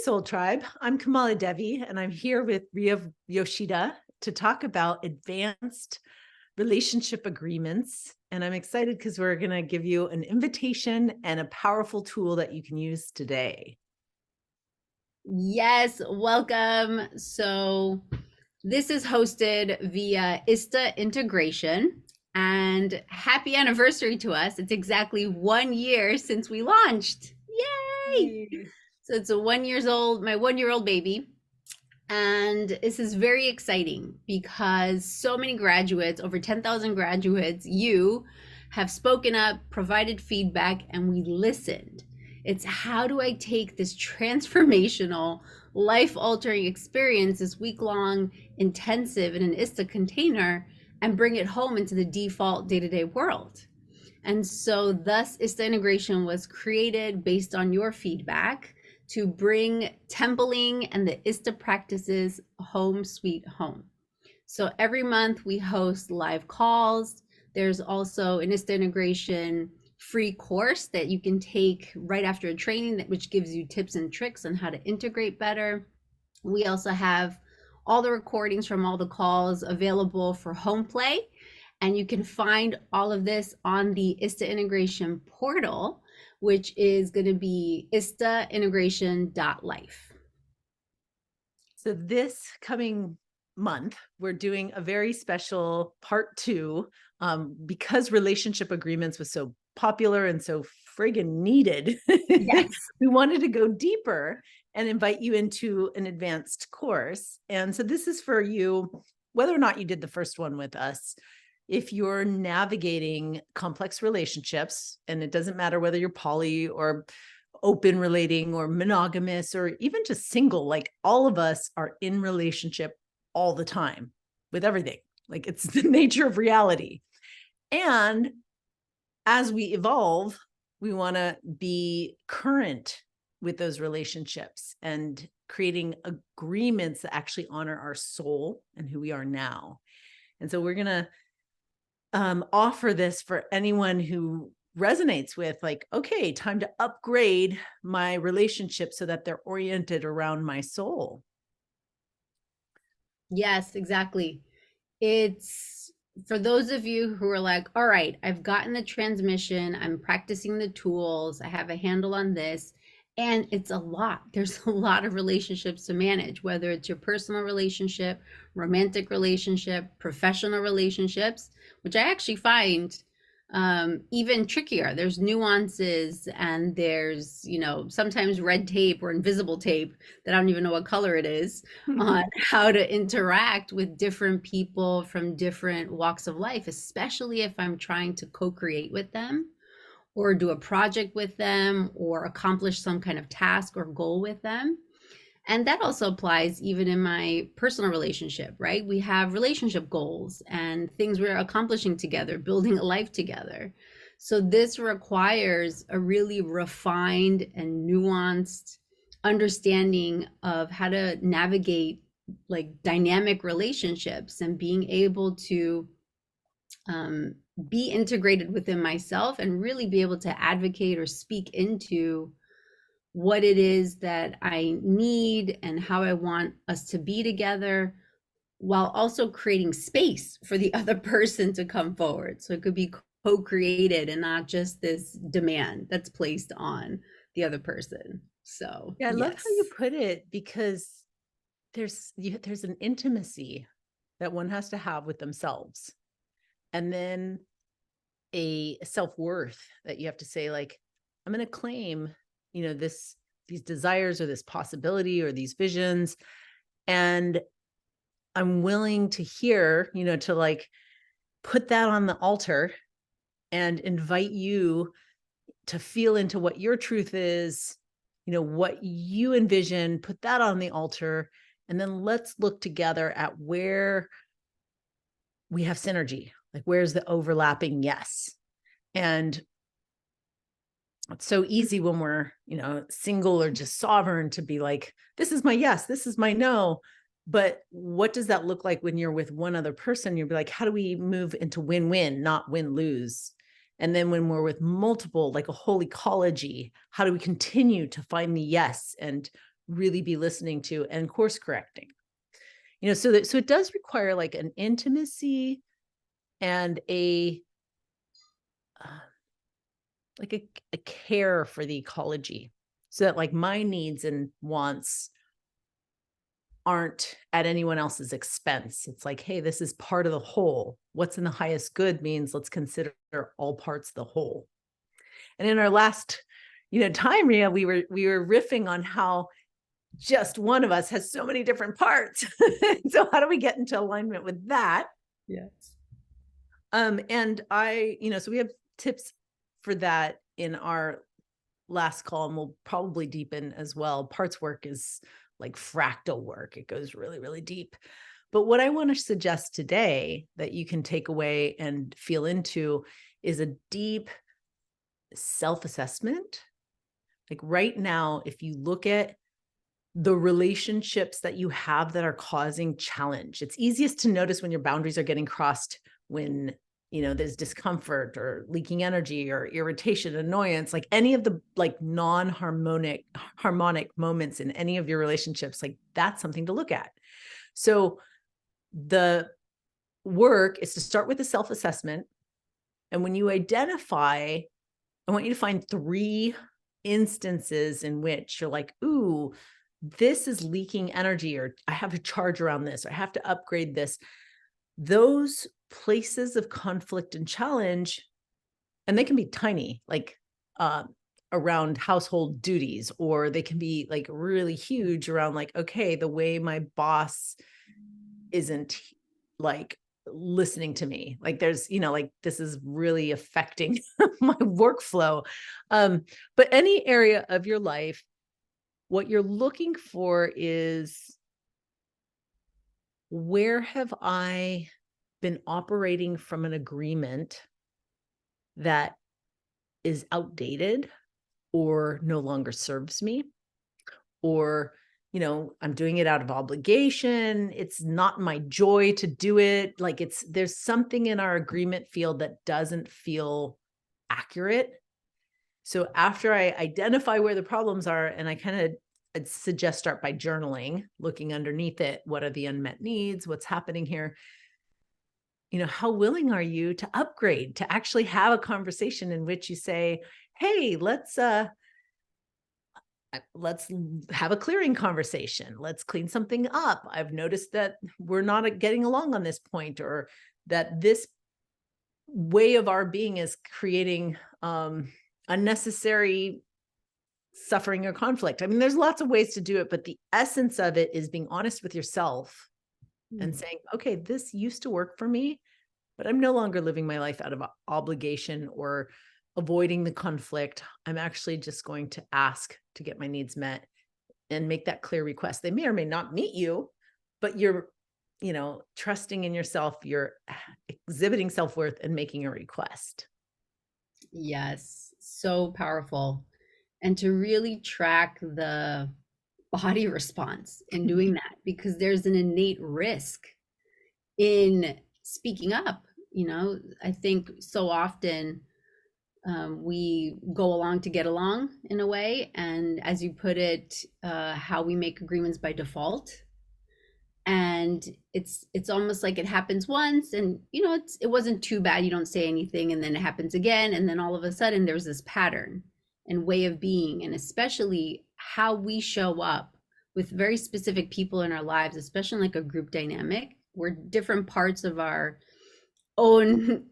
Soul Tribe. I'm KamalaDevi, and I'm here with Ria Yoshida to talk about advanced relationship agreements. And I'm excited because we're going to give you an invitation and a powerful tool that you can use today. Yes, welcome. So this is hosted via Ista integration, and happy anniversary to us. It's exactly 1 year since we launched. Yay! Yay. So it's my 1 year old baby. And this is very exciting because so many graduates, over 10,000 graduates, you have spoken up, provided feedback, and we listened. It's how do I take this transformational, life altering experience, this week long intensive in an ISTA container, and bring it home into the default day to day world? And so, thus, ISTA integration was created based on your feedback to bring templing and the ISTA practices home sweet home. So every month we host live calls. There's also an ISTA integration free course that you can take right after a training, which gives you tips and tricks on how to integrate better. We also have all the recordings from all the calls available for home play. And you can find all of this on the ISTA integration portal, which is going to be Ista.Life. So this coming month, we're doing a very special part 2 because relationship agreements was so popular and so friggin' needed. Yes. We wanted to go deeper and invite you into an advanced course. And so this is for you, whether or not you did the first one with us. If you're navigating complex relationships, and it doesn't matter whether you're poly or open relating or monogamous or even just single, like all of us are in relationship all the time with everything. Like it's the nature of reality. And as we evolve, we want to be current with those relationships and creating agreements that actually honor our soul and who we are now. And so we're going to offer this for anyone who resonates with like, okay, time to upgrade my relationship so that they're oriented around my soul. Yes, exactly. It's for those of you who are like, all right, I've gotten the transmission, I'm practicing the tools, I have a handle on this. And it's a lot. There's a lot of relationships to manage, whether it's your personal relationship, romantic relationship, professional relationships, which I actually find even trickier. There's nuances and there's, sometimes red tape or invisible tape that I don't even know what color it is on how to interact with different people from different walks of life, especially if I'm trying to co-create with them or do a project with them or accomplish some kind of task or goal with them. And that also applies even in my personal relationship, right? We have relationship goals and things we're accomplishing together, building a life together. So this requires a really refined and nuanced understanding of how to navigate like dynamic relationships and being able to be integrated within myself and really be able to advocate or speak into what it is that I need and how I want us to be together, while also creating space for the other person to come forward. So it could be co-created and not just this demand that's placed on the other person. So Yeah, I love yes. how you put it, because there's an intimacy that one has to have with themselves, and then a self-worth that you have to say, like, I'm going to claim, these desires or this possibility or these visions, and I'm willing to hear, to like put that on the altar and invite you to feel into what your truth is, what you envision, put that on the altar, and then let's look together at where we have synergy, like where's the overlapping yes. And it's so easy when we're, single or just sovereign to be like, this is my yes, this is my no. But what does that look like when you're with one other person? You'll be like, how do we move into win-win, not win-lose? And then when we're with multiple, like a whole ecology, how do we continue to find the yes and really be listening to and course correcting. So it does require like an intimacy and uh, a care for the ecology, so that like my needs and wants aren't at anyone else's expense. It's like, hey, this is part of the whole. What's in the highest good means let's consider all parts of the whole. And in our last, time, Ria, we were riffing on how just one of us has so many different parts. So how do we get into alignment with that? Yes. And so we have tips for that in our last call, and we'll probably deepen as well. Parts work is like fractal work. It goes really, really deep. But what I want to suggest today that you can take away and feel into is a deep self-assessment. Like right now, if you look at the relationships that you have that are causing challenge, it's easiest to notice when your boundaries are getting crossed, when there's discomfort or leaking energy or irritation, annoyance, like any of the like non-harmonic moments in any of your relationships. Like that's something to look at. So the work is to start with a self-assessment. And when you identify, I want you to find 3 instances in which you're like, ooh, this is leaking energy, or I have a charge around this, or I have to upgrade this. Those places of conflict and challenge, and they can be tiny, like around household duties, or they can be like really huge around like, okay, the way my boss isn't like listening to me. Like there's, like this is really affecting my workflow. But any area of your life, what you're looking for is, where have I been operating from an agreement that is outdated or no longer serves me? Or, I'm doing it out of obligation. It's not my joy to do it. Like there's something in our agreement field that doesn't feel accurate. So after I identify where the problems are, and I'd suggest start by journaling, looking underneath it. What are the unmet needs? What's happening here? How willing are you to upgrade, to actually have a conversation in which you say, hey, let's have a clearing conversation. Let's clean something up. I've noticed that we're not getting along on this point, or that this way of our being is creating unnecessary suffering or conflict. I mean, there's lots of ways to do it, but the essence of it is being honest with yourself and saying, okay, this used to work for me, but I'm no longer living my life out of obligation or avoiding the conflict. I'm actually just going to ask to get my needs met and make that clear request. They may or may not meet you, but you're, trusting in yourself, you're exhibiting self-worth and making a request. Yes, so powerful. And to really track the body response in doing that, because there's an innate risk in speaking up. I think so often we go along to get along in a way. And as you put it, how we make agreements by default. And it's almost like it happens once, and it wasn't too bad, you don't say anything, and then it happens again, and then all of a sudden there's this pattern and way of being, and especially how we show up with very specific people in our lives, especially in like a group dynamic where different parts of our own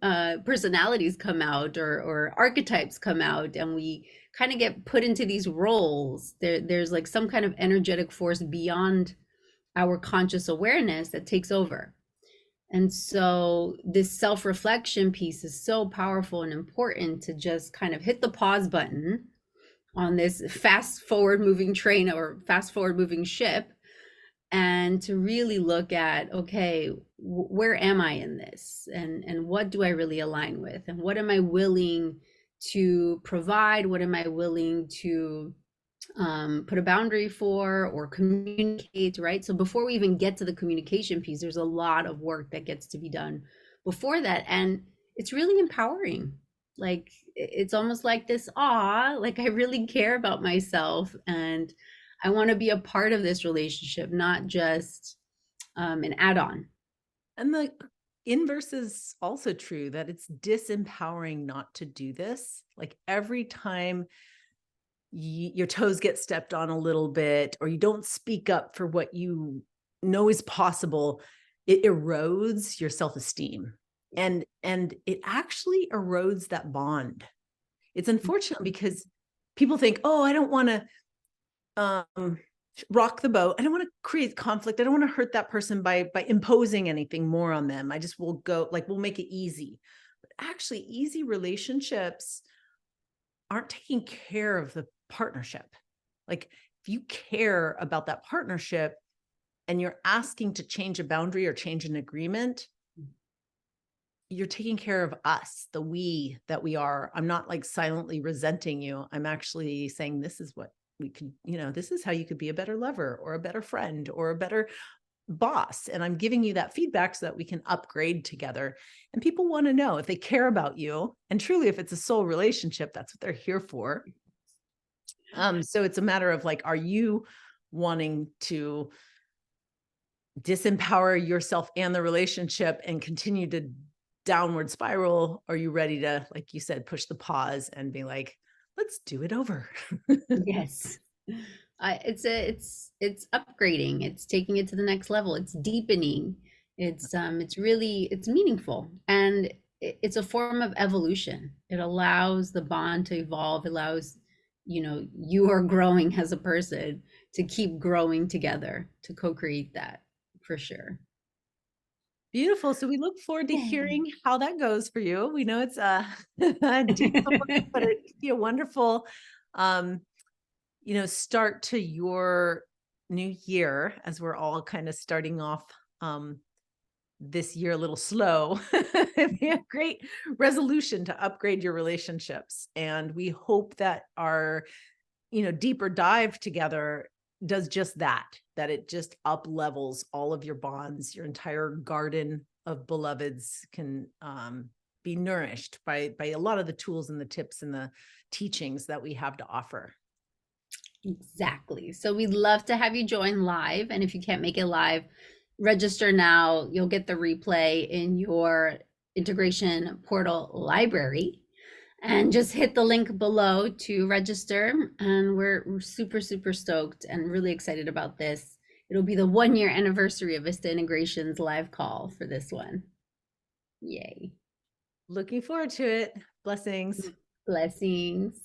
personalities come out, or archetypes come out, and we kind of get put into these roles. There's like some kind of energetic force beyond our conscious awareness that takes over. And so this self-reflection piece is so powerful and important, to just kind of hit the pause button on this fast forward moving train or fast forward moving ship, and to really look at, okay, where am I in this, and what do I really align with, and what am I willing to provide, what am I willing to put a boundary for or communicate, right? So before we even get to the communication piece, there's a lot of work that gets to be done before that. And it's really empowering. Like it's almost like this, like I really care about myself, and I want to be a part of this relationship, not just an add-on. And the inverse is also true, that it's disempowering not to do this. Like every time your toes get stepped on a little bit, or you don't speak up for what you know is possible, it erodes your self-esteem, and it actually erodes that bond. It's unfortunate because people think, oh, I don't want to rock the boat, I don't want to create conflict, I don't want to hurt that person by imposing anything more on them, I just will go, like, we'll make it easy. But actually, easy relationships aren't taking care of the partnership. Like, if you care about that partnership and you're asking to change a boundary or change an agreement, you're taking care of us, the we that we are. I'm not like silently resenting you. I'm actually saying, this is what we could, this is how you could be a better lover or a better friend or a better boss. And I'm giving you that feedback so that we can upgrade together. And people want to know if they care about you. And truly, if it's a soul relationship, that's what they're here for. So it's a matter of like, are you wanting to disempower yourself and the relationship and continue to downward spiral? Or are you ready to, like you said, push the pause and be like, let's do it over? Yes. It's upgrading. It's taking it to the next level. It's deepening. It's really, it's meaningful, and it's a form of evolution. It allows the bond to evolve, allows, you are growing as a person to keep growing together, to co-create that, for sure. Beautiful. So we look forward to Yay. hearing how that goes for you. We know it's a deep work, but it could be a wonderful, um, start to your new year, as we're all kind of starting off this year a little slow. It'd be a great resolution to upgrade your relationships. And we hope that our, deeper dive together does just that it just up levels all of your bonds. Your entire garden of beloveds can be nourished by a lot of the tools and the tips and the teachings that we have to offer. Exactly. So we'd love to have you join live. And if you can't make it live, register now. You'll get the replay in your integration portal library. And just hit the link below to register. And we're super, super stoked and really excited about this. It'll be the 1 year anniversary of Vista Integration's live call for this one. Yay. Looking forward to it. Blessings. Blessings.